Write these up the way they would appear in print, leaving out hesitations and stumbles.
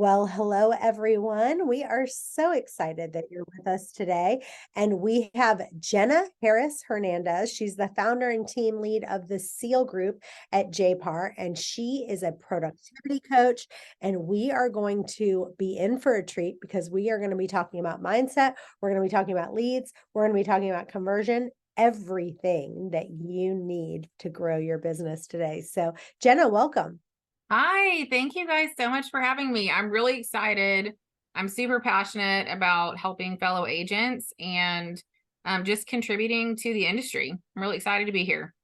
Well, hello, everyone. We are so excited that you're with us today. And we have Jenna Harris-Hernandez. She's the founder and team lead of the SEAL group at JPAR, and she is a productivity coach. And we are going to be in for a treat because we are going to be talking about mindset. We're going to be talking about leads. We're going to be talking about conversion, everything that you need to grow your business today. So, Jenna, welcome. Hi, thank you guys so much for having me. I'm really excited. I'm super passionate about helping fellow agents and just contributing to the industry. I'm really excited to be here.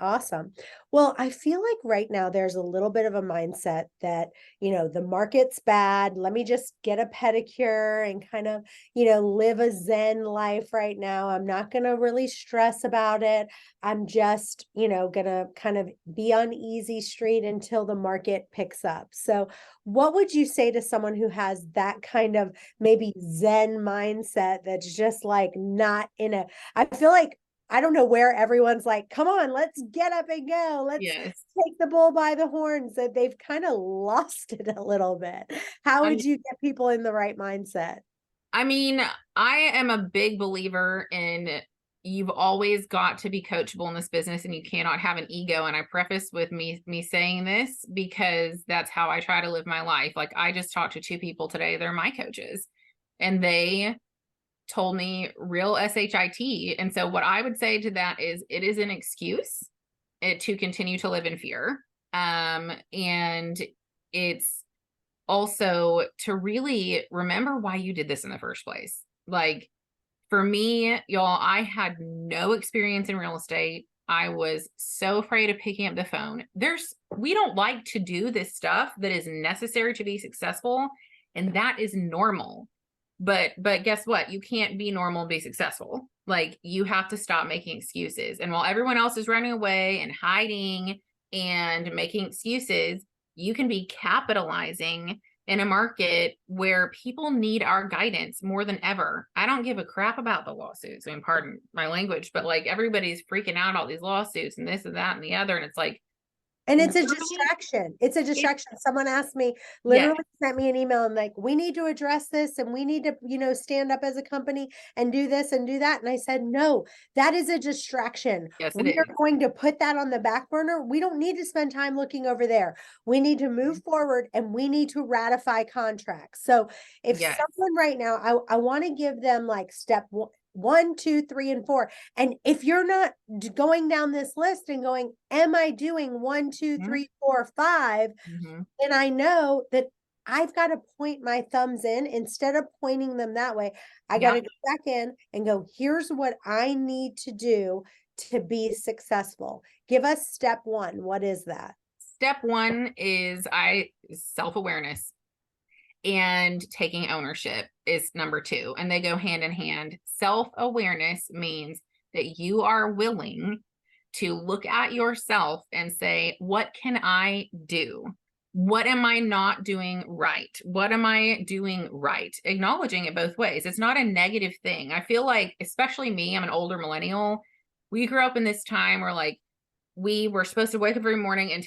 Awesome. Well, I feel like right now there's a little bit of a mindset that, the market's bad. Let me just get a pedicure and kind of, live a Zen life right now. I'm not going to really stress about it. I'm just, going to kind of be on easy street until the market picks up. So, what would you say to someone who has that kind of maybe Zen mindset that's just like not I feel like I don't know where everyone's like, come on, let's get up and go. Let's Yes. take the bull by the horns. That they've kind of lost it a little bit. How I would mean, you get people in the right mindset? I mean, I am a big believer in you've always got to be coachable in this business and you cannot have an ego. And I preface with me saying this because that's how I try to live my life. Like I just talked to two people today, they're my coaches, and they told me real SHIT. And so what I would say to that is it is an excuse to continue to live in fear. And it's also to really remember why you did this in the first place. Like for me, y'all, I had no experience in real estate. I was so afraid of picking up the phone. We don't like to do this stuff that is necessary to be successful, and that is normal. But guess what? You can't be normal and be successful. Like you have to stop making excuses. And while everyone else is running away and hiding and making excuses, you can be capitalizing in a market where people need our guidance more than ever. I don't give a crap about the lawsuits. I mean, pardon my language, but like everybody's freaking out all these lawsuits and this and that and the other. And it's like, And it's a really? distraction. It's a distraction. Someone asked me, Yes, literally sent me an email and like, we need to address this and we need to, stand up as a company and do this and do that. And I said, no, that is a distraction. yes, it We are is. going to put that on the back burner. We don't need to spend time looking over there. We need to move forward and we need to ratify contracts. So if Yes. someone right now, I want to give them like step one, two, three, and four. And if you're not going down this list and going, am I doing one, two, three, four, five? Mm-hmm. And I know that I've got to point my thumbs in instead of pointing them that way. I got Yeah. to go back in and go, here's what I need to do to be successful. Give us step one. What is that? Step one is self-awareness, and taking ownership is number two. And they go hand in hand. Self-awareness means that you are willing to look at yourself and say, what can I do? What am I not doing right? What am I doing right? Acknowledging it both ways. It's not a negative thing. I feel like, especially me, I'm an older millennial. We grew up in this time where like we were supposed to wake up every morning and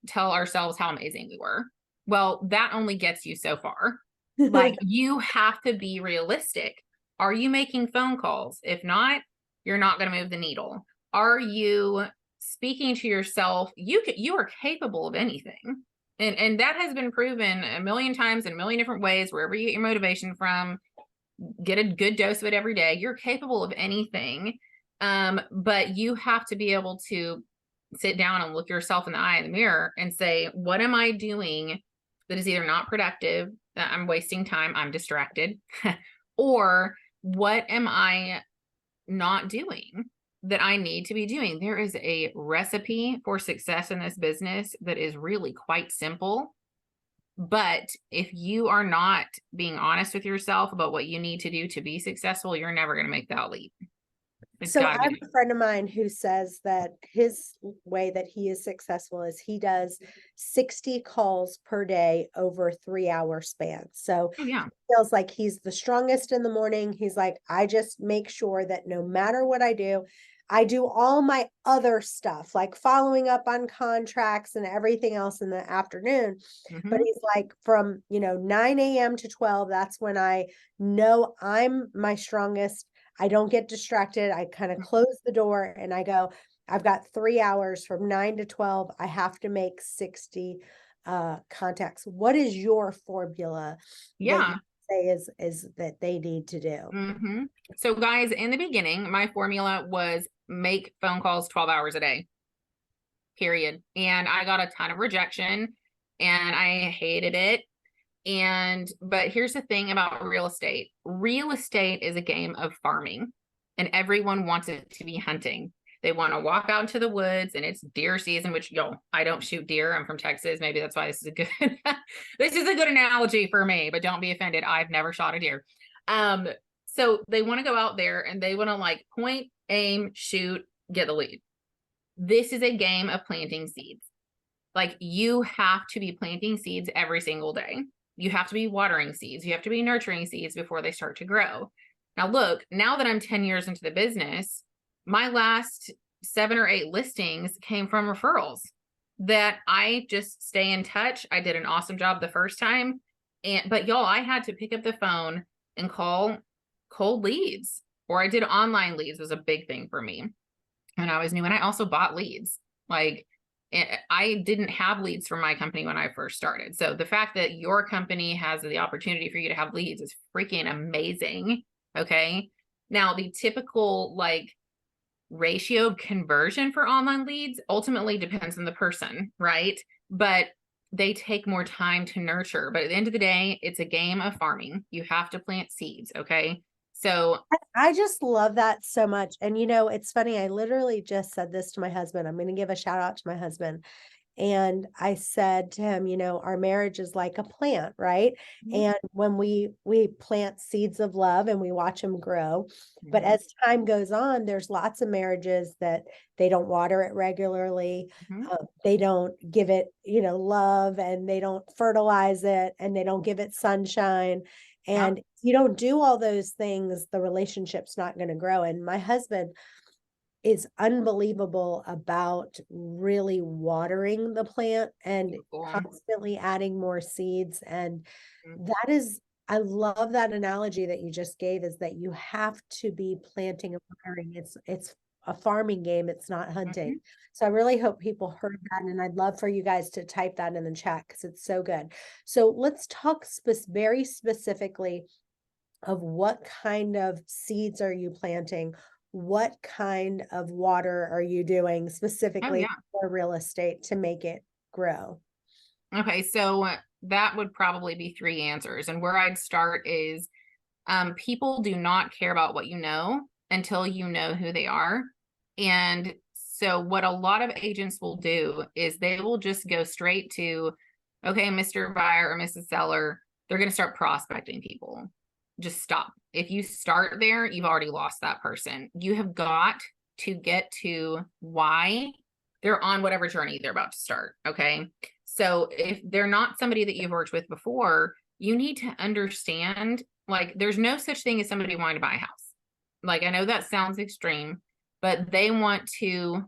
tell ourselves how amazing we were. Well, that only gets you so far. Like you have to be realistic. Are you making phone calls? If not, you're not going to move the needle. Are you speaking to yourself? You are capable of anything. And that has been proven a million times in a million different ways. Wherever you get your motivation from, get a good dose of it every day. You're capable of anything. But you have to be able to sit down and look yourself in the eye in the mirror and say, what am I doing that is either not productive, that I'm wasting time, I'm distracted, or what am I not doing that I need to be doing? There is a recipe for success in this business that is really quite simple. But if you are not being honest with yourself about what you need to do to be successful, you're never going to make that leap. It's So got I to have be. a friend of mine who says that his way that he is successful is he does 60 calls per day over 3 hour spans. So Oh, yeah. he feels like he's the strongest in the morning. He's like, I just make sure that no matter what I do, I do all my other stuff, like following up on contracts and everything else in the afternoon. But Mhm. he's like, from, 9 a.m. to 12, that's when I know I'm my strongest. I don't get distracted. I kind of close the door and I go, I've got 3 hours from 9 to 12. I have to make 60 contacts. What is your formula that you Yeah. say is that they need to do? hmm So guys, in the beginning, my formula was make phone calls 12 hours a day, period. And I got a ton of rejection and I hated it. But here's the thing about real estate. Real estate is a game of farming, and everyone wants it to be hunting. They want to walk out into the woods and it's deer season, which I don't shoot deer. I'm from Texas. Maybe that's why this is a good this is a good analogy for me, but don't be offended. I've never shot a deer. So they want to go out there and they want to like point, aim, shoot, get the lead. This is a game of planting seeds. Like you have to be planting seeds every single day. You have to be watering seeds. You have to be nurturing seeds before they start to grow. Now, look, now that I'm 10 years into the business, my last 7 or 8 listings came from referrals that I just stay in touch. I did an awesome job the first time. But y'all, I had to pick up the phone and call cold leads, or I did online leads was a big thing for me when I was new. And I also bought leads. Like I didn't have leads from my company when I first started. So the fact that your company has the opportunity for you to have leads is freaking amazing. Okay. Now the typical like ratio of conversion for online leads ultimately depends on the person, right? But they take more time to nurture. But at the end of the day, it's a game of farming. You have to plant seeds. Okay. So I just love that so much. And it's funny. I literally just said this to my husband. I'm going to give a shout out to my husband. And I said to him, our marriage is like a plant, right? And when we plant seeds of love and we watch them grow, but Mhm, as time goes on, there's lots of marriages that they don't water it regularly. mhm, They don't give it, love, and they don't fertilize it, and they don't give it sunshine. yep, And if you don't do all those things, the relationship's not going to grow. And my husband is unbelievable about really watering the plant and cool. constantly adding more seeds. And Mhm, that is, I love that analogy that you just gave, is that you have to be planting and watering. It's a farming game. It's not hunting. mhm. So I really hope people heard that. And I'd love for you guys to type that in the chat because it's so good. So let's talk very specifically of what kind of seeds are you planting? What kind of water are you doing Oh specifically yeah. for real estate to make it grow? Okay, so that would probably be 3 answers. And where I'd start is people do not care about what you know until you know who they are. And so, what a lot of agents will do is they will just go straight to, okay, Mr. Buyer or Mrs. Seller, they're going to start prospecting people. Just stop. If you start there, you've already lost that person. You have got to get to why they're on whatever journey they're about to start. Okay. So, if they're not somebody that you've worked with before, you need to understand like there's no such thing as somebody wanting to buy a house. Like I know that sounds extreme, but they want to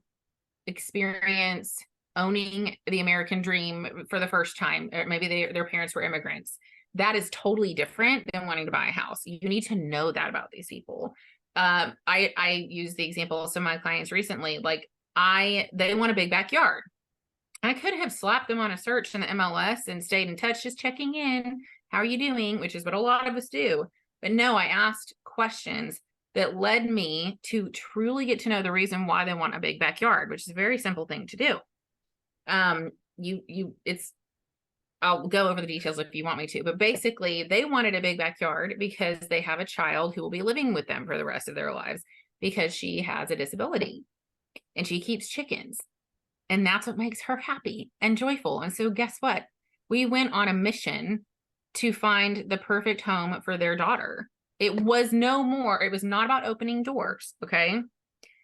experience owning the American dream for the first time. Or maybe their parents were immigrants. That is totally different than wanting to buy a house. You need to know that about these people. I use the example of some of my clients recently. Like they want a big backyard. I could have slapped them on a search in the MLS and stayed in touch, just checking in. How are you doing? Which is what a lot of us do. But no, I asked questions that led me to truly get to know the reason why they want a big backyard, which is a very simple thing to do. It's, I'll go over the details if you want me to, but basically they wanted a big backyard because they have a child who will be living with them for the rest of their lives because she has a disability and she keeps chickens. And that's what makes her happy and joyful. And so, guess what? We went on a mission to find the perfect home for their daughter. It was not about opening doors. Okay.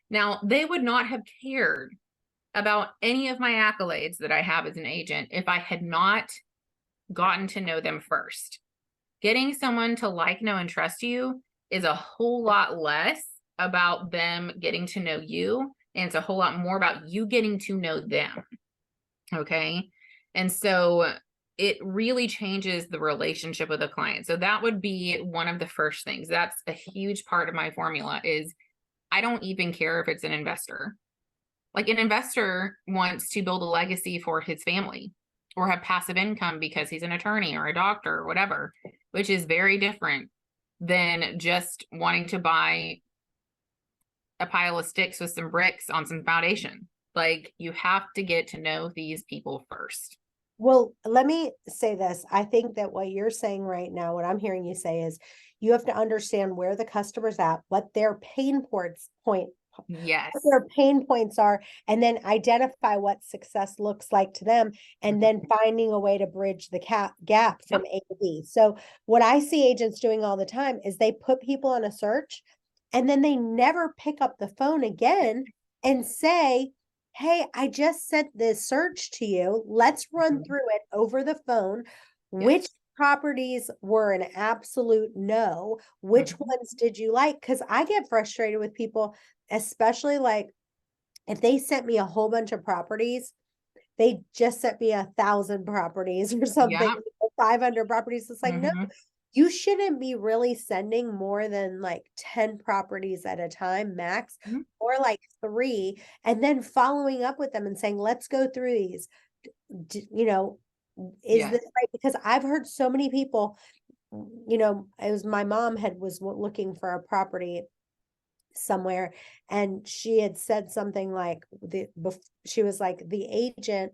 Now, they would not have cared about any of my accolades that I have as an agent if I had not gotten to know them first. Getting someone to like, know, and trust you is a whole lot less about them getting to know you, and it's a whole lot more about you getting to know them. Okay. And so it really changes the relationship with a client. So that would be one of the first things. That's a huge part of my formula is I don't even care if it's an investor. Like an investor wants to build a legacy for his family or have passive income because he's an attorney or a doctor or whatever, which is very different than just wanting to buy a pile of sticks with some bricks on some foundation. Like you have to get to know these people first. Well, let me say this. I think that what you're saying right now, what I'm hearing you say is you have to understand where the customer's at, what their Yes. what their pain points are, and then identify what success looks like to them, and then finding a way to bridge the gap from A to B. So what I see agents doing all the time is they put people on a search and then they never pick up the phone again and say, hey, I just sent this search to you. Let's run through it over the phone. Which properties were an absolute no? Which ones did you like? Because I get frustrated with people, especially like if they sent me a whole bunch of properties, they just sent me 1,000 properties or something, 500 properties. It's like, no, you shouldn't be really sending more than like 10 properties at a time max, or like 3, and then following up with them and saying, let's go through these. You know, is this right? Because I've heard so many people, it was my mom was looking for a property somewhere, and she had said something like she was like, the agent,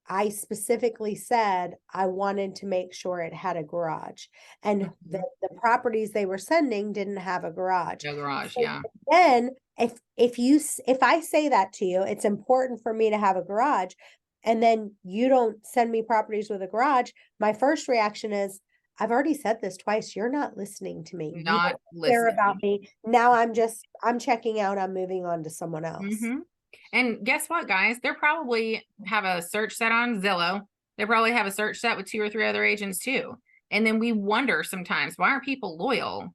I specifically said I wanted to make sure it had a garage, and the properties they were sending didn't have a garage. No garage. So then if I say that to you, it's important for me to have a garage, and then you don't send me properties with a garage, my first reaction is, I've already said this twice. You're not listening to me. Not you don't care about me. Now I'm checking out. I'm moving on to someone else. And guess what, guys? They probably have a search set on Zillow. They probably have a search set with 2 or 3 other agents too. And then we wonder sometimes, why aren't people loyal?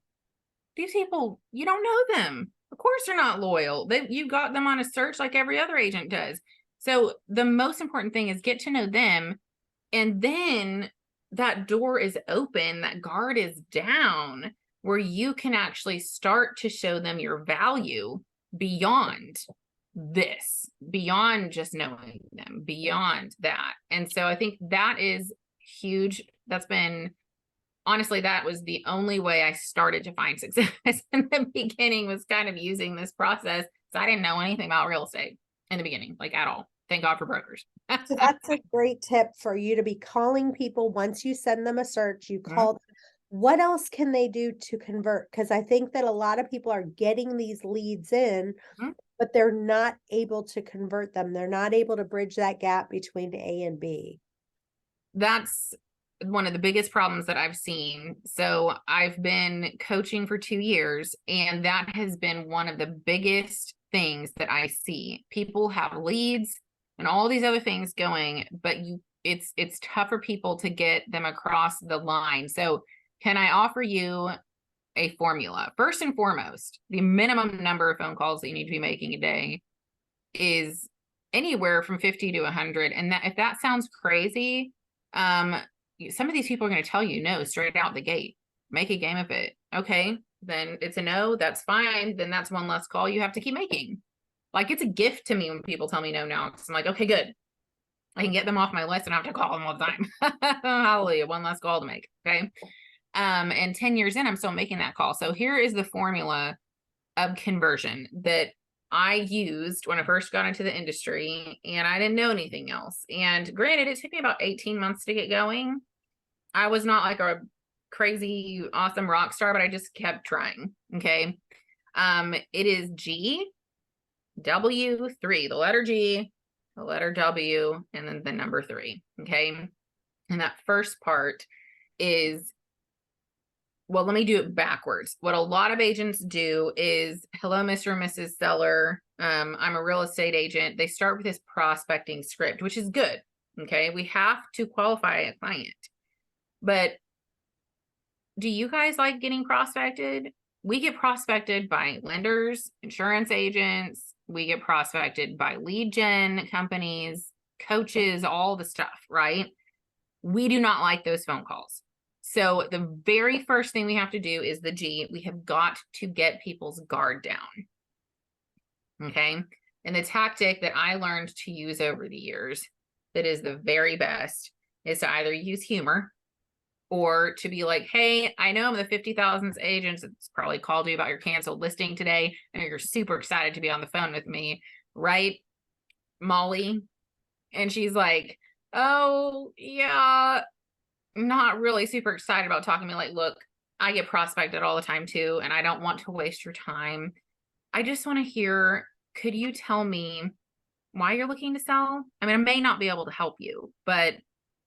These people, you don't know them. Of course they're not loyal. You got them on a search like every other agent does. So the most important thing is get to know them, and then that door is open, that guard is down, where you can actually start to show them your value beyond this, beyond just knowing them, beyond that. And so I think that is huge. Honestly, that was the only way I started to find success in the beginning, was kind of using this process. So I didn't know anything about real estate in the beginning, like at all. Thank God for brokers. So that's a great tip for you to be calling people. Once you send them a search, you call them. What else can they do to convert? Because I think that a lot of people are getting these leads in, but they're not able to convert them. They're not able to bridge that gap between A and B. That's one of the biggest problems that I've seen. So I've been coaching for 2 years, and that has been one of the biggest things that I see. People have leads and all these other things going, but it's tough for people to get them across the line. So can I offer you a formula? First and foremost, the minimum number of phone calls that you need to be making a day is anywhere from 50 to 100. And that, if that sounds crazy, some of these people are going to tell you no straight out the gate. Make a game of it. Okay, then it's a no. That's fine. Then that's one less call you have to keep making. Like, it's a gift to me when people tell me no now, because I'm like, okay, good. I can get them off my list and I have to call them all the time. Hallelujah. One less call to make. Okay. And 10 years in, I'm still making that call. So here is the formula of conversion that I used when I first got into the industry, and I didn't know anything else. And granted, it took me about 18 months to get going. I was not like a crazy, awesome rock star, but I just kept trying. Okay. It is GW3, the letter G, the letter W, and then the number 3. Okay. And that first part is, well, let me do it backwards. What a lot of agents do is, hello, Mr. and Mrs. Seller. I'm a real estate agent. They start with this prospecting script, which is good. Okay. We have to qualify a client. But do you guys like getting prospected? we get prospected by lenders, insurance agents, we get prospected by lead gen companies, coaches, all the stuff, right? We do not like those phone calls. So the very first thing we have to do is the G. We have got to get people's guard down. Okay. And the tactic that I learned to use over the years that is the very best is to either use humor or to be like, hey, I know I'm the 50,000th agent that's probably called you about your canceled listing today, and you're super excited to be on the phone with me, right, Molly? And she's like, oh, yeah, I'm not really super excited about talking to me. Like, look, I get prospected all the time too, and I don't want to waste your time. I just want to hear, could you tell me why you're looking to sell? I mean, I may not be able to help you, but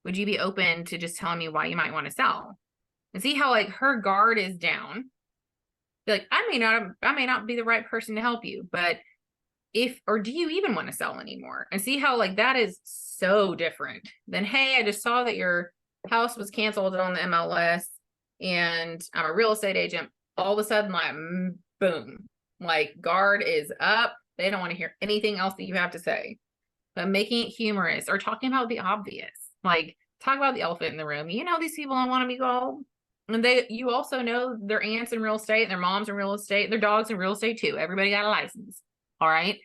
would you be open to just telling me why you might want to sell? And see how like her guard is down. Be like, I may not be the right person to help you, but or do you even want to sell anymore? And see how like that is so different than, hey, I just saw that your house was canceled on the MLS and I'm a real estate agent. All of a sudden, like, boom, like guard is up. They don't want to hear anything else that you have to say. But making it humorous or talking about the obvious, like talk about the elephant in the room. You know, these people don't want to be called. And you also know their aunts in real estate, their moms in real estate, their dogs in real estate too. Everybody got a license. All right.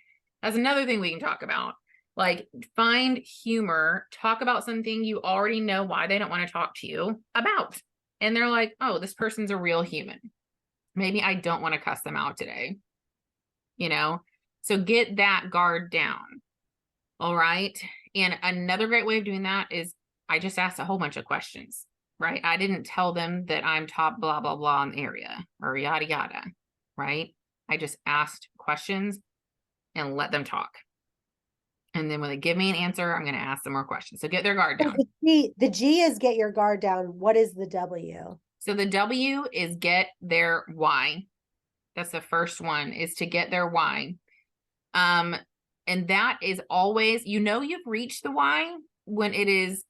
That's another thing we can talk about. Like find humor, talk about something you already know why they don't want to talk to you about. And they're like, oh, this person's a real human. Maybe I don't want to cuss them out today. You know, so get that guard down. All right. And another great way of doing that is I just asked a whole bunch of questions, right? I didn't tell them that I'm top blah, blah, blah in the area or yada, yada, right? I just asked questions and let them talk. And then when they give me an answer, I'm going to ask them more questions. So get their guard down. The G is get your guard down. What is the W? So the W is get their why. That's the first one, is to get their why. And that is always, you know, you've reached the why when it is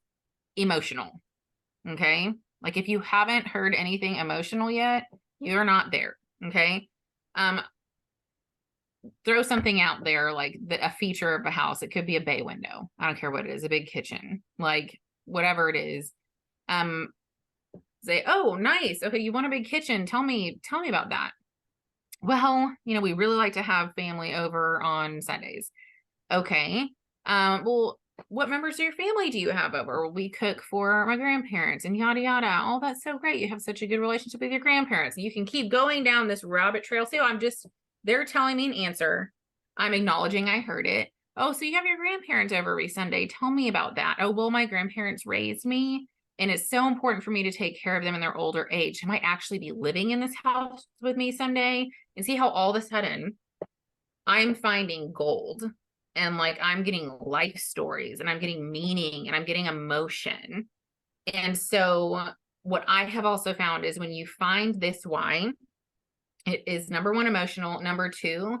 emotional. Okay. Like if you haven't heard anything emotional yet, you're not there. Okay. Throw something out there, like a feature of a house. It could be a bay window. I don't care what it is, a big kitchen, like whatever it is. Say, oh, nice. Okay. You want a big kitchen. Tell me about that. Well, you know, we really like to have family over on Sundays. Okay. Well, what members of your family do you have over? Well, we cook for my grandparents and yada, yada. Oh, that's so great. You have such a good relationship with your grandparents. You can keep going down this rabbit trail. So they're telling me an answer. I'm acknowledging I heard it. Oh, so you have your grandparents over every Sunday. Tell me about that. Oh, well, my grandparents raised me, and it's so important for me to take care of them in their older age. They might actually be living in this house with me someday. And see how all of a sudden I'm finding gold, and like I'm getting life stories, and I'm getting meaning, and I'm getting emotion. And so what I have also found is when you find this why, it is number one, emotional. Number two,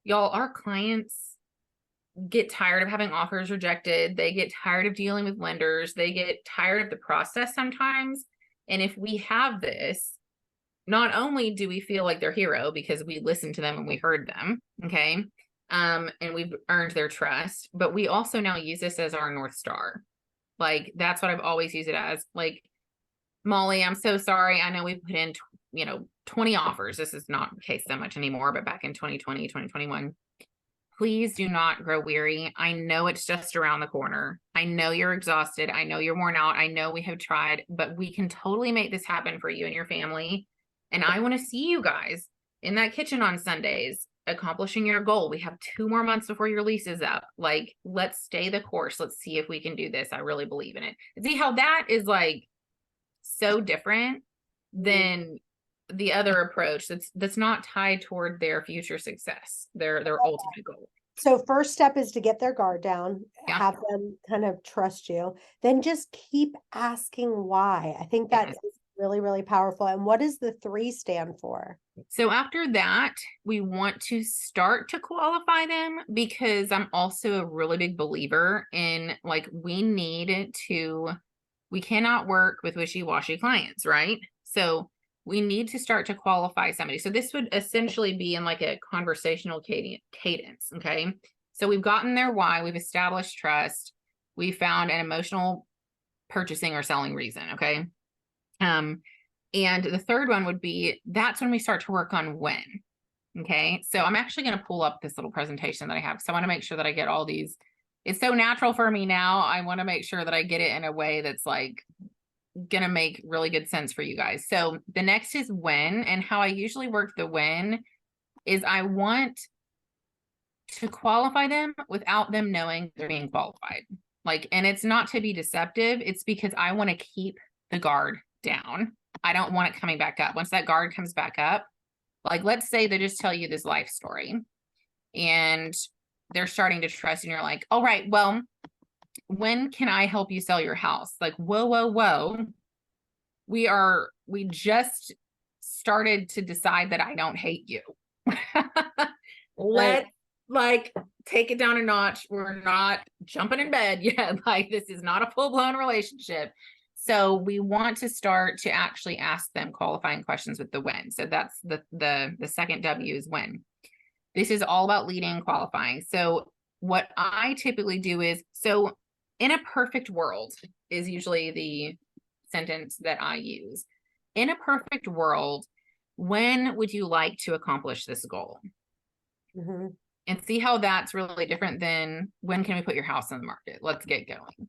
y'all, our clients get tired of having offers rejected. They get tired of dealing with lenders. They get tired of the process sometimes. And if we have this, not only do we feel like they're hero because we listened to them and we heard them, okay, and we've earned their trust, but we also now use this as our North Star. Like, that's what I've always used it as. Like, Molly, I'm so sorry. I know we put in, 20 offers. This is not the case so much anymore, but back in 2020, 2021, please do not grow weary. I know it's just around the corner. I know you're exhausted. I know you're worn out. I know we have tried, but we can totally make this happen for you and your family. And I want to see you guys in that kitchen on Sundays, accomplishing your goal. We have 2 more months before your lease is up. Like, let's stay the course. Let's see if we can do this. I really believe in it. See how that is like so different than the other approach that's not tied toward their future success, their ultimate goal. So first step is to get their guard down, Yeah. have them kind of trust you, then just keep asking why. I think that is really, really powerful. And what does the 3 stand for? So after that, we want to start to qualify them, because I'm also a really big believer in, like, we cannot work with wishy-washy clients, right? So we need to start to qualify somebody. So this would essentially be in like a conversational cadence. Okay. So we've gotten their why, we've established trust, we found an emotional purchasing or selling reason. Okay. And the third one would be, that's when we start to work on when. Okay. So I'm actually going to pull up this little presentation that I have. So I want to make sure that I get all these. It's so natural for me now. I want to make sure that I get it in a way that's like going to make really good sense for you guys. So the next is when, and how I usually work the when is I want to qualify them without them knowing they're being qualified. Like, and it's not to be deceptive. It's because I want to keep the guard down. I don't want it coming back up. Once that guard comes back up, like, let's say they just tell you this life story and they're starting to trust, and you're like, all right, well, when can I help you sell your house? Like, whoa. We just started to decide that I don't hate you. Let's like take it down a notch. We're not jumping in bed yet. Like, this is not a full-blown relationship. So we want to start to actually ask them qualifying questions with the when. So that's the second W is when. This is all about leading and qualifying. So what I typically do is, so in a perfect world is usually the sentence that I use. In a perfect world, when would you like to accomplish this goal? Mm-hmm. And see how that's really different than when can we put your house on the market? Let's get going.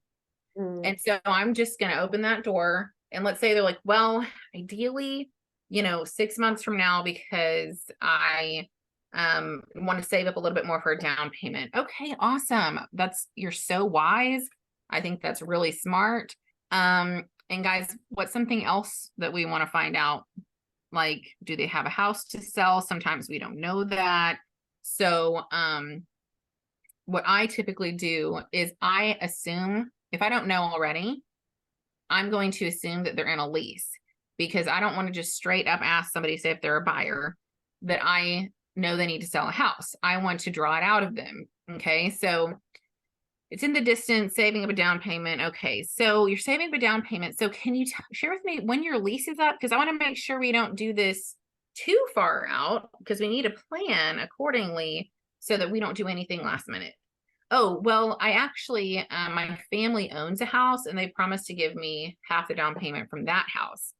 Mm-hmm. And so I'm just going to open that door, and let's say they're like, well, ideally, 6 months from now, because I want to save up a little bit more for a down payment. Okay, awesome. You're so wise. I think that's really smart. And guys, what's something else that we want to find out? Like, do they have a house to sell? Sometimes we don't know that. So, what I typically do is I assume, if I don't know already, I'm going to assume that they're in a lease, because I don't want to just straight up ask somebody, say if they're a buyer, that I know they need to sell a house. I want to draw it out of them. Okay. So it's in the distance, saving up a down payment. Okay. So you're saving up a down payment. So can you share with me when your lease is up? Because I want to make sure we don't do this too far out, because we need to plan accordingly so that we don't do anything last minute. Oh, well, I actually, my family owns a house and they promised to give me half the down payment from that house.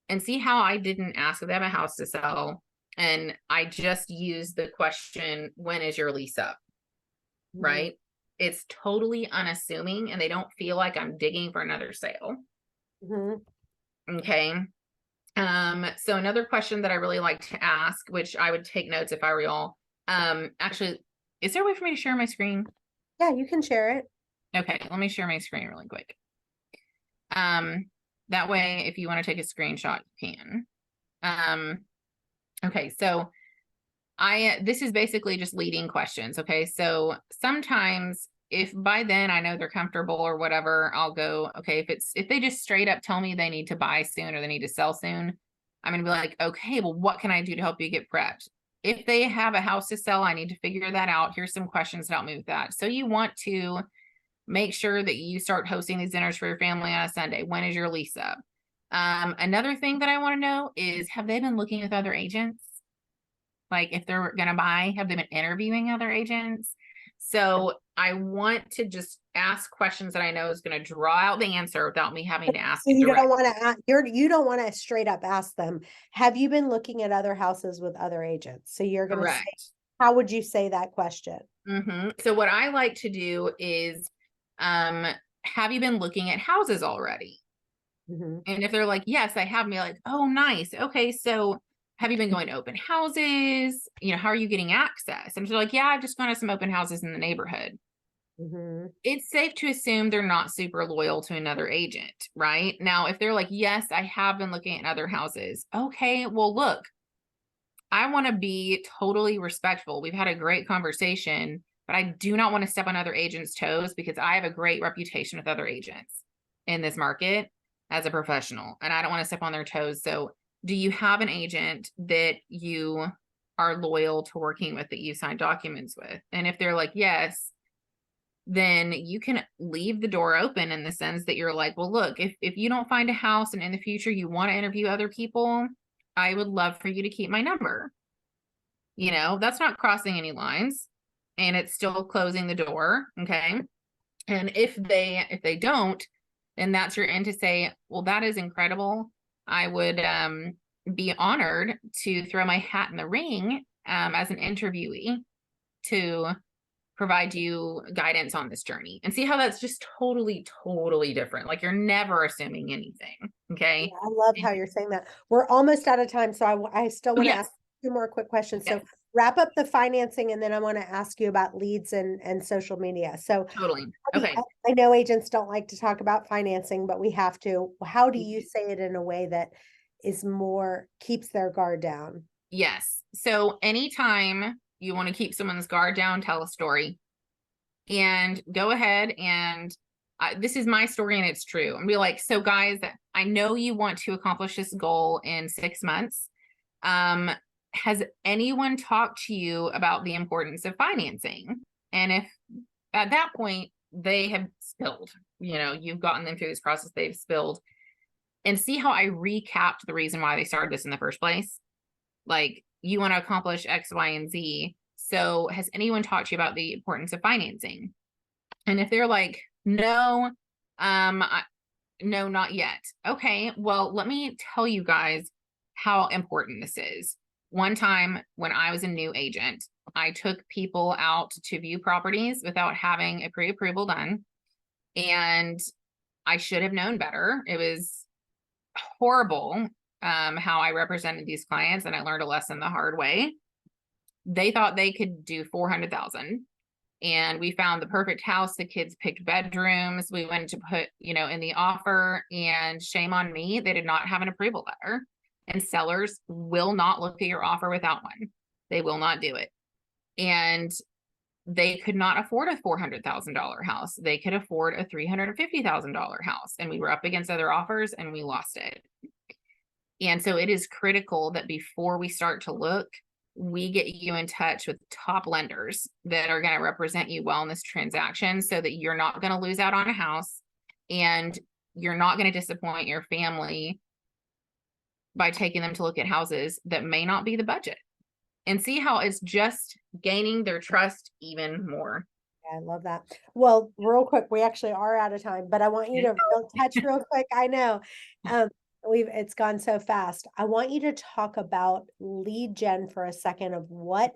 And see how I didn't ask if they have a house to sell. And I just used the question, when is your lease up? Mm-hmm. Right? It's totally unassuming, and they don't feel like I'm digging for another sale. Mm-hmm. Okay. So another question that I really like to ask, which I would take notes if I were y'all, actually, is there a way for me to share my screen? Yeah, you can share it. Okay, let me share my screen really quick. That way, if you want to take a screenshot, you can. Okay, so this is basically just leading questions. Okay, so sometimes if by then I know they're comfortable or whatever, I'll go, okay, if they just straight up tell me they need to buy soon or they need to sell soon, I'm gonna be like, okay, well, what can I do to help you get prepped? If they have a house to sell, I need to figure that out. Here's some questions to help me with that. So you want to make sure that you start hosting these dinners for your family on a Sunday. When is your lease up? Another thing that I want to know is, have they been looking with other agents? Like, if they're going to buy, have they been interviewing other agents? So I want to just ask questions that I know is going to draw out the answer without me having to ask. You don't want to you don't want to straight up ask them, have you been looking at other houses with other agents? So you're going to say, how would you say that question? Mm-hmm. So what I like to do is, have you been looking at houses already? Mm-hmm. And if they're like, yes, I have, me like, oh, nice. Okay. So have you been going to open houses? How are you getting access? And they're like, yeah, I've just gone to some open houses in the neighborhood. Mm-hmm. It's safe to assume they're not super loyal to another agent, right? Now, if they're like, yes, I have been looking at other houses. Okay, well, look, I want to be totally respectful. We've had a great conversation, but I do not want to step on other agents' toes, because I have a great reputation with other agents in this market as a professional, and I don't want to step on their toes. So do you have an agent that you are loyal to working with, that you signed documents with? And if they're like, yes, then you can leave the door open in the sense that you're like, well, look, if you don't find a house and in the future you want to interview other people, I would love for you to keep my number. You know, that's not crossing any lines, and it's still closing the door. Okay. And if they don't, then that's your end to say, well, that is incredible. I would be honored to throw my hat in the ring as an interviewee to provide you guidance on this journey, and see how that's just totally, totally different. Like, you're never assuming anything. Okay. Yeah, I love how you're saying that. We're almost out of time, so I still Oh, want to yes. ask two more quick questions. Yes. So wrap up the financing, and then I want to ask you about leads and social media. So Totally. Okay. I know agents don't like to talk about financing, but we have to. How do you Mm-hmm. say it in a way that is more keeps their guard down? Yes. So anytime you want to keep someone's guard down, tell a story, and go ahead and this is my story and it's true. And be like, so guys, I know you want to accomplish this goal in 6 months. Has anyone talked to you about the importance of financing? And if at that point they have spilled, you know, you've gotten them through this process, they've spilled, and see how I recapped the reason why they started this in the first place. Like, you want to accomplish X, Y, and Z. So has anyone talked to you about the importance of financing? And if they're like, no, no, not yet. Okay, well, let me tell you guys how important this is. One time when I was a new agent, I took people out to view properties without having a pre-approval done. And I should have known better. It was horrible how I represented these clients, and I learned a lesson the hard way. They thought they could do 400,000, and we found the perfect house. The kids picked bedrooms. We went to put, you know, in the offer, and shame on me, they did not have an approval letter. And sellers will not look at your offer without one. They will not do it. And they could not afford a $400,000 house. They could afford a $350,000 house. And we were up against other offers and we lost it. And so it is critical that before we start to look, we get you in touch with top lenders that are going to represent you well in this transaction, so that you're not going to lose out on a house and you're not going to disappoint your family by taking them to look at houses that may not be the budget. And see how it's just gaining their trust even more. I love that. Well, real quick, we actually are out of time, but I want you to touch real quick. I know it's gone so fast. I want you to talk about lead gen for a second, of what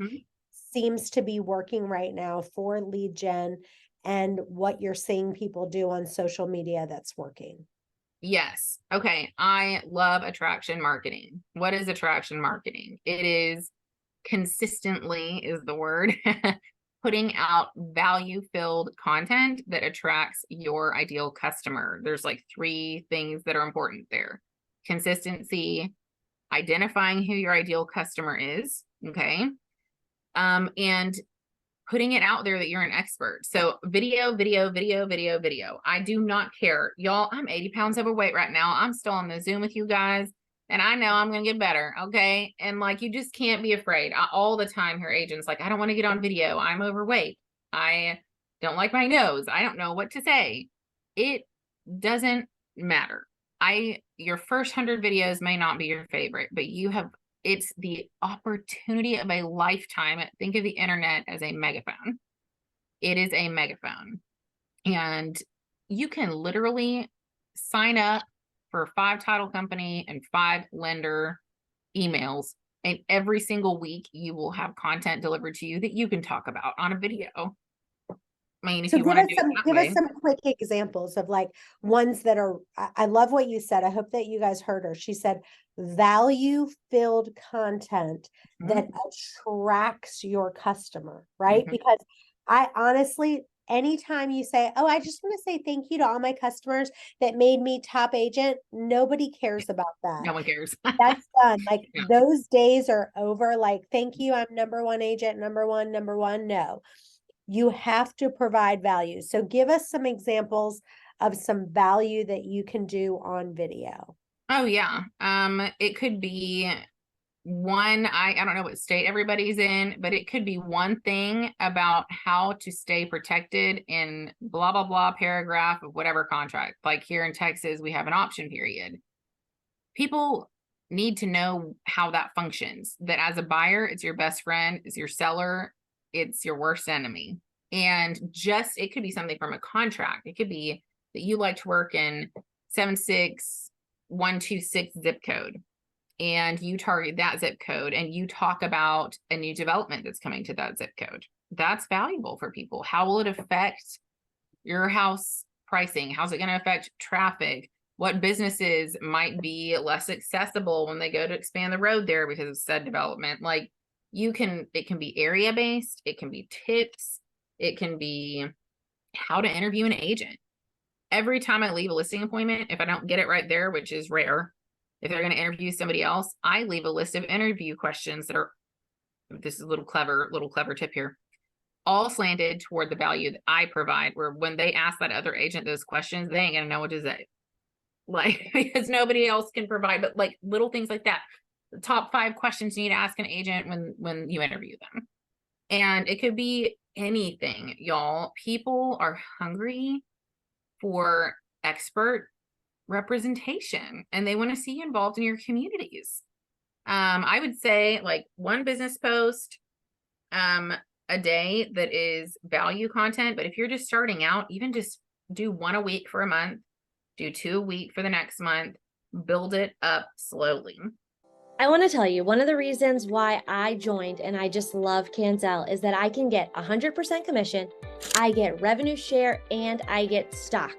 seems to be working right now for lead gen and what you're seeing people do on social media that's working. Yes. Okay. I love attraction marketing. What is attraction marketing? It is consistently, is the word, putting out value-filled content that attracts your ideal customer. There's like 3 things that are important there: consistency, identifying who your ideal customer is, okay, and putting it out there that you're an expert. So video. I do not care. Y'all, I'm 80 pounds overweight right now. I'm still on the Zoom with you guys, and I know I'm going to get better. Okay. And like, you just can't be afraid. All the time hear agents like, I don't want to get on video. I'm overweight. I don't like my nose. I don't know what to say. It doesn't matter. Your first 100 videos may not be your favorite, but it's the opportunity of a lifetime. Think of the internet as a megaphone. It is a megaphone. And you can literally sign up for 5 title company and 5 lender emails. And every single week you will have content delivered to you that you can talk about on a video. I mean, if you want to do it that give way. us some quick examples of like ones that are, I love what you said. I hope that you guys heard her. She said value-filled content that attracts your customer, right? Because I honestly, anytime you say, oh, I just want to say thank you to all my customers that made me top agent, nobody cares about that. No one cares. That's done. Like those days are over. Like, thank you, I'm number one agent, number one. No. You have to provide value. So give us some examples of some value that you can do on video. Oh yeah. It could be I don't know what state everybody's in, but it could be one thing about how to stay protected in blah, blah, blah paragraph of whatever contract. Like here in Texas, we have an option period. People need to know how that functions, that as a buyer, it's your best friend, it's your seller, it's your worst enemy. And just, it could be something from a contract. It could be that you like to work in 76126 zip code, and you target that zip code and you talk about a new development that's coming to that zip code. That's valuable for people. How will it affect your house pricing? How's it going to affect traffic? What businesses might be less accessible when they go to expand the road there because of said development? Like it can be area based, it can be tips, it can be how to interview an agent. Every time I leave a listing appointment, if I don't get it right there, which is rare, if they're going to interview somebody else, I leave a list of interview questions that are, this is a little clever tip here, all slanted toward the value that I provide, where when they ask that other agent those questions, they ain't going to know what to say. Like, because nobody else can provide, but like little things like that. The top 5 questions you need to ask an agent when you interview them. And it could be anything, y'all. People are hungry for expert representation and they want to see you involved in your communities. I would say like 1 business post a day that is value content. But if you're just starting out, even just do 1 a week for a month, do 2 a week for the next month, build it up slowly. I want to tell you, one of the reasons why I joined and I just love Canzel is that I can get 100% commission, I get revenue share, and I get stock.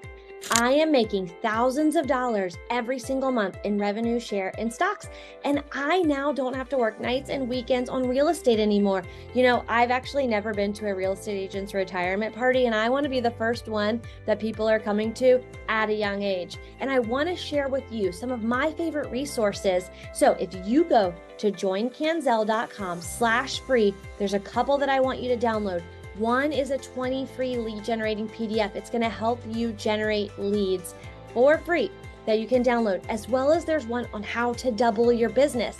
I am making thousands of dollars every single month in revenue share and stocks. And I now don't have to work nights and weekends on real estate anymore. You know, I've actually never been to a real estate agent's retirement party, and I want to be the first one that people are coming to at a young age. And I want to share with you some of my favorite resources. So if you go to joincanzel.com/free, there's a couple that I want you to download. One is a 20 free lead generating PDF. It's going to help you generate leads for free that you can download, as well as there's one on how to double your business.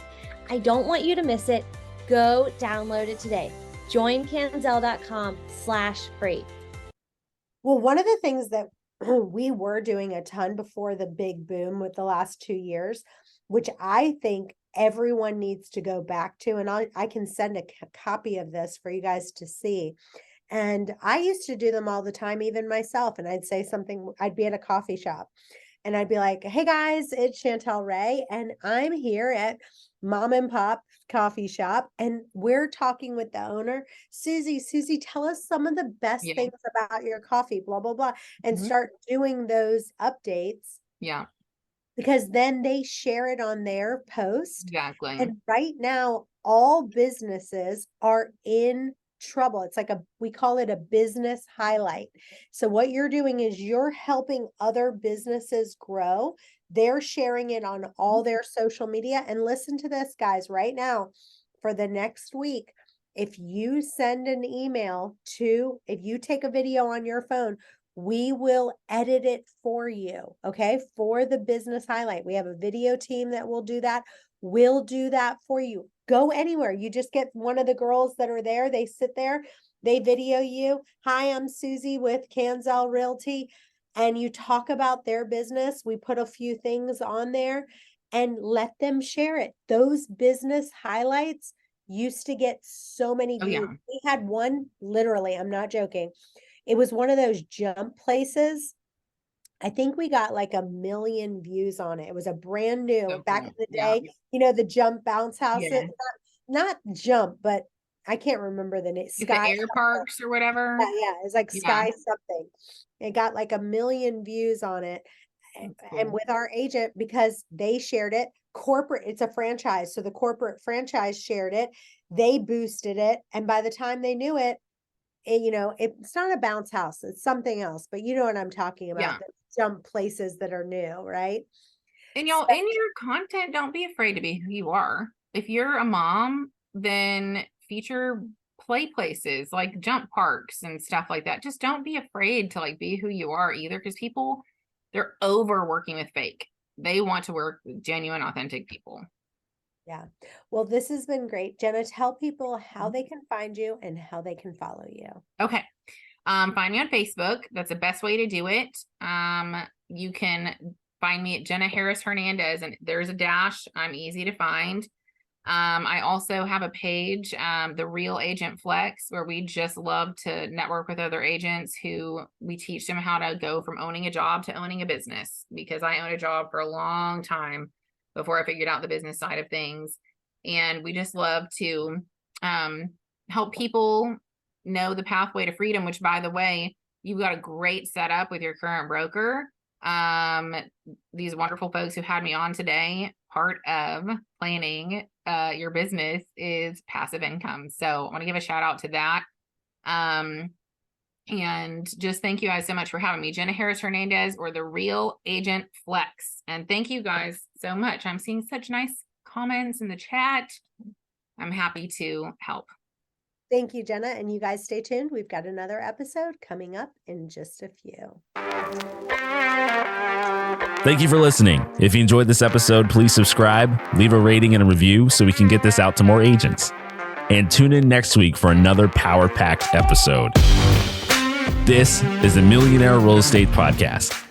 I don't want you to miss it. Go download it today. joincanzel.com/free. Well, one of the things that we were doing a ton before the big boom with the last 2 years, which I think everyone needs to go back to, and I can send a copy of this for you guys to see. And I used to do them all the time, even myself. And I'd say something, I'd be at a coffee shop and I'd be like, hey guys, it's Chantel Ray. And I'm here at mom and pop coffee shop. And we're talking with the owner, Susie, tell us some of the best things about your coffee, blah, blah, blah. And start doing those updates. Yeah. Because then they share it on their post. Exactly. And right now, all businesses are in trouble. It's like we call it a business highlight. So what you're doing is you're helping other businesses grow. They're sharing it on all their social media. And listen to this, guys, right now, for the next week, if you send an email if you take a video on your phone, we will edit it for you, okay? For the business highlight. We have a video team that will do that. We'll do that for you. Go anywhere. You just get one of the girls that are there. They sit there, they video you. Hi, I'm Susie with Canzel Realty. And you talk about their business. We put a few things on there and let them share it. Those business highlights used to get so many views. Yeah. We had one, literally, I'm not joking. It was one of those jump places. I think we got like 1 million views on it. It was a brand new, back in the day, you know, the jump bounce houses, not jump, but I can't remember the name. Sky the air parks or whatever. Yeah, it's like Sky something. It got like 1 million views on it. And with our agent, because they shared it, it's a franchise. So the corporate franchise shared it, they boosted it. And by the time they knew it, you know, it's not a bounce house, it's something else, but you know what I'm talking about. Yeah. Jump places that are new, right? And y'all, in your content, don't be afraid to be who you are. If you're a mom, then feature play places like jump parks and stuff like that. Just don't be afraid to like be who you are either, because people, they're overworking with fake. They want to work with genuine, authentic people. Yeah. Well, this has been great. Jenna, tell people how they can find you and how they can follow you. Okay. Find me on Facebook. That's the best way to do it. You can find me at Jenna Harris-Hernandez, and there's a dash. I'm easy to find. I also have a page, the Real Agent Flex, where we just love to network with other agents who we teach them how to go from owning a job to owning a business, because I owned a job for a long time before I figured out the business side of things. And we just love to help people know the pathway to freedom, which, by the way, you've got a great setup with your current broker. These wonderful folks who had me on today, part of planning your business is passive income. So I want to give a shout out to that. And just thank you guys so much for having me. Jenna Harris-Hernandez, or the Real Agent Flex. And thank you guys so much. I'm seeing such nice comments in the chat. I'm happy to help. Thank you, Jenna. And you guys stay tuned. We've got another episode coming up in just a few. Thank you for listening. If you enjoyed this episode, please subscribe, leave a rating and a review so we can get this out to more agents. And tune in next week for another power-packed episode. This is the Millionaire Real Estate Podcast.